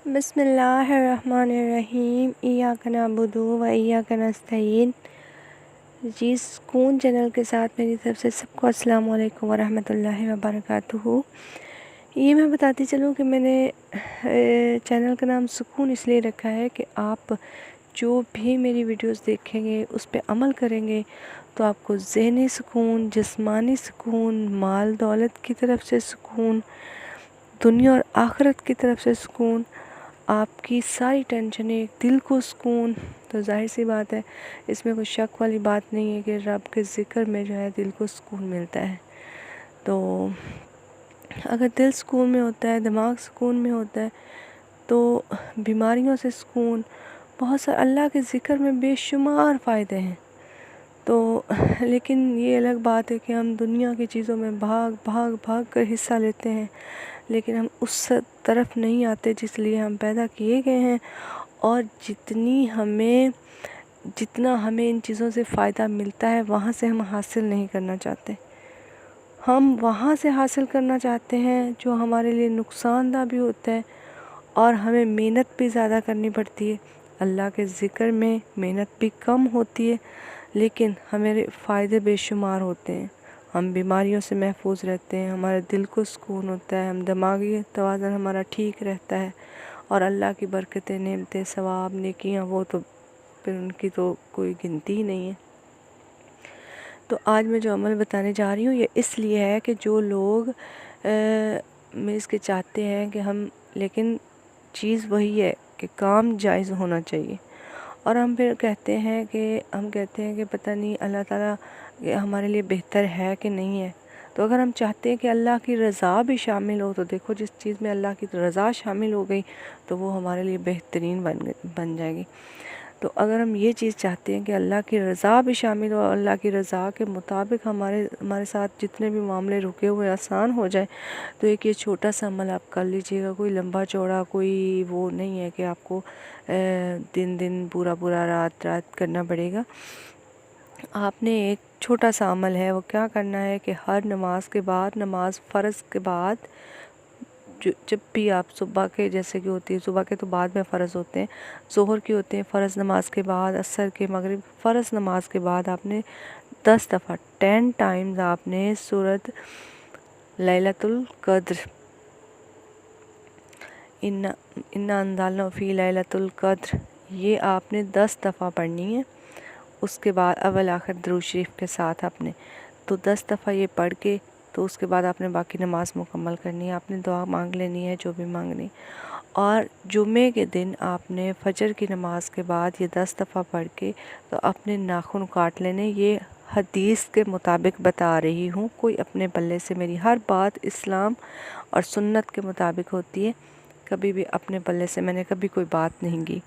بسم اللہ الرحمن الرحیم ایاک نعبد و ایاک نستعین۔ جی سکون چینل کے ساتھ میری طرف سے سب کو السلام علیکم ورحمۃ اللہ وبرکاتہ۔ یہ میں بتاتی چلوں کہ میں نے چینل کا نام سکون اس لیے رکھا ہے کہ آپ جو بھی میری ویڈیوز دیکھیں گے اس پہ عمل کریں گے تو آپ کو ذہنی سکون، جسمانی سکون، مال دولت کی طرف سے سکون، دنیا اور آخرت کی طرف سے سکون، آپ کی ساری ٹینشنیں، دل کو سکون۔ تو ظاہر سی بات ہے، اس میں کوئی شک والی بات نہیں ہے کہ رب کے ذکر میں جو ہے دل کو سکون ملتا ہے۔ تو اگر دل سکون میں ہوتا ہے، دماغ سکون میں ہوتا ہے تو بیماریوں سے سکون، بہت سارے اللہ کے ذکر میں بے شمار فائدے ہیں۔ تو لیکن یہ الگ بات ہے کہ ہم دنیا کی چیزوں میں بھاگ کر حصہ لیتے ہیں، لیکن ہم اس طرف نہیں آتے جس لیے ہم پیدا کیے گئے ہیں، اور جتنا ہمیں ان چیزوں سے فائدہ ملتا ہے وہاں سے ہم حاصل نہیں کرنا چاہتے۔ ہم وہاں سے حاصل کرنا چاہتے ہیں جو ہمارے لیے نقصان دہ بھی ہوتا ہے اور ہمیں محنت بھی زیادہ کرنی پڑتی ہے۔ اللہ کے ذکر میں محنت بھی کم ہوتی ہے لیکن ہمارے فائدے بے شمار ہوتے ہیں۔ ہم بیماریوں سے محفوظ رہتے ہیں، ہمارے دل کو سکون ہوتا ہے، ہم دماغی توازن ہمارا ٹھیک رہتا ہے، اور اللہ کی برکتیں، نعمتیں، ثواب، نیکیاں، وہ تو پھر ان کی تو کوئی گنتی ہی نہیں ہے۔ تو آج میں جو عمل بتانے جا رہی ہوں یہ اس لیے ہے کہ جو لوگ اس کے چاہتے ہیں کہ لیکن چیز وہی ہے کہ کام جائز ہونا چاہیے، اور ہم پھر کہتے ہیں کہ پتہ نہیں اللہ تعالیٰ ہمارے لیے بہتر ہے کہ نہیں ہے۔ تو اگر ہم چاہتے ہیں کہ اللہ کی رضا بھی شامل ہو تو دیکھو جس چیز میں اللہ کی رضا شامل ہو گئی تو وہ ہمارے لیے بہترین بن جائے گی۔ تو اگر ہم یہ چیز چاہتے ہیں کہ اللہ کی رضا بھی شامل ہو، اللہ کی رضا کے مطابق ہمارے ساتھ جتنے بھی معاملے رکے ہوئے آسان ہو جائیں، تو ایک یہ چھوٹا سا عمل آپ کر لیجئے گا۔ کوئی لمبا چوڑا کوئی وہ نہیں ہے کہ آپ کو دن پورا رات کرنا پڑے گا۔ آپ نے ایک چھوٹا سا عمل ہے، وہ کیا کرنا ہے کہ ہر نماز کے بعد، نماز فرض کے بعد، جب بھی آپ صبح کے جیسے کہ ہوتی ہے، صبح کے تو بعد میں فرض ہوتے ہیں، ظہر کی ہوتے ہیں فرض نماز کے بعد، عصر کے، مغرب فرض نماز کے بعد آپ نے 10 دفعہ 10 ٹائمز آپ نے سورۃ لیلۃ القدر، اِنَّا أَنزَلْنَاهُ فِي لیلۃ القدر، یہ آپ نے 10 دفعہ پڑھنی ہے۔ اس کے بعد اول آخر درود شریف کے ساتھ آپ نے تو 10 دفعہ یہ پڑھ کے تو اس کے بعد آپ نے باقی نماز مکمل کرنی ہے، آپ نے دعا مانگ لینی ہے جو بھی مانگنی، اور جمعے کے دن آپ نے فجر کی نماز کے بعد یہ 10 دفعہ پڑھ کے تو اپنے ناخن کاٹ لینے۔ یہ حدیث کے مطابق بتا رہی ہوں، کوئی اپنے پلے سے میری ہر بات اسلام اور سنت کے مطابق ہوتی ہے، کبھی بھی اپنے پلے سے میں نے کبھی کوئی بات نہیں کی۔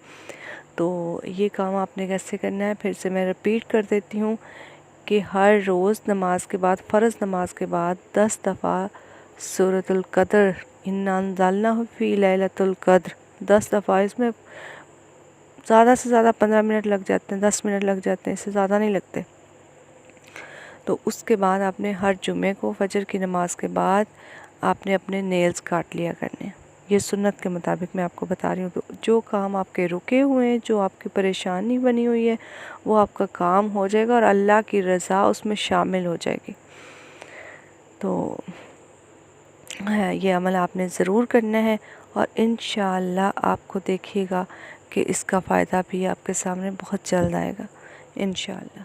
تو یہ کام آپ نے کیسے کرنا ہے، پھر سے میں رپیٹ کر دیتی ہوں کہ ہر روز نماز کے بعد، فرض نماز کے بعد 10 دفعہ سورۃ القدر، اِنَّا أَنزَلْنَاهُ فِي لیلۃ القدر 10 دفعہ، اس میں زیادہ سے زیادہ 15 منٹ لگ جاتے ہیں، 10 منٹ لگ جاتے ہیں، اس سے زیادہ نہیں لگتے۔ تو اس کے بعد آپ نے ہر جمعے کو فجر کی نماز کے بعد آپ نے اپنے نیلز کاٹ لیا کرنے۔ یہ سنت کے مطابق میں آپ کو بتا رہی ہوں۔ تو جو کام آپ کے رکے ہوئے ہیں، جو آپ کی پریشانی بنی ہوئی ہے، وہ آپ کا کام ہو جائے گا اور اللہ کی رضا اس میں شامل ہو جائے گی۔ تو یہ عمل آپ نے ضرور کرنا ہے، اور انشاءاللہ آپ کو دیکھیے گا کہ اس کا فائدہ بھی آپ کے سامنے بہت جلد آئے گا انشاءاللہ۔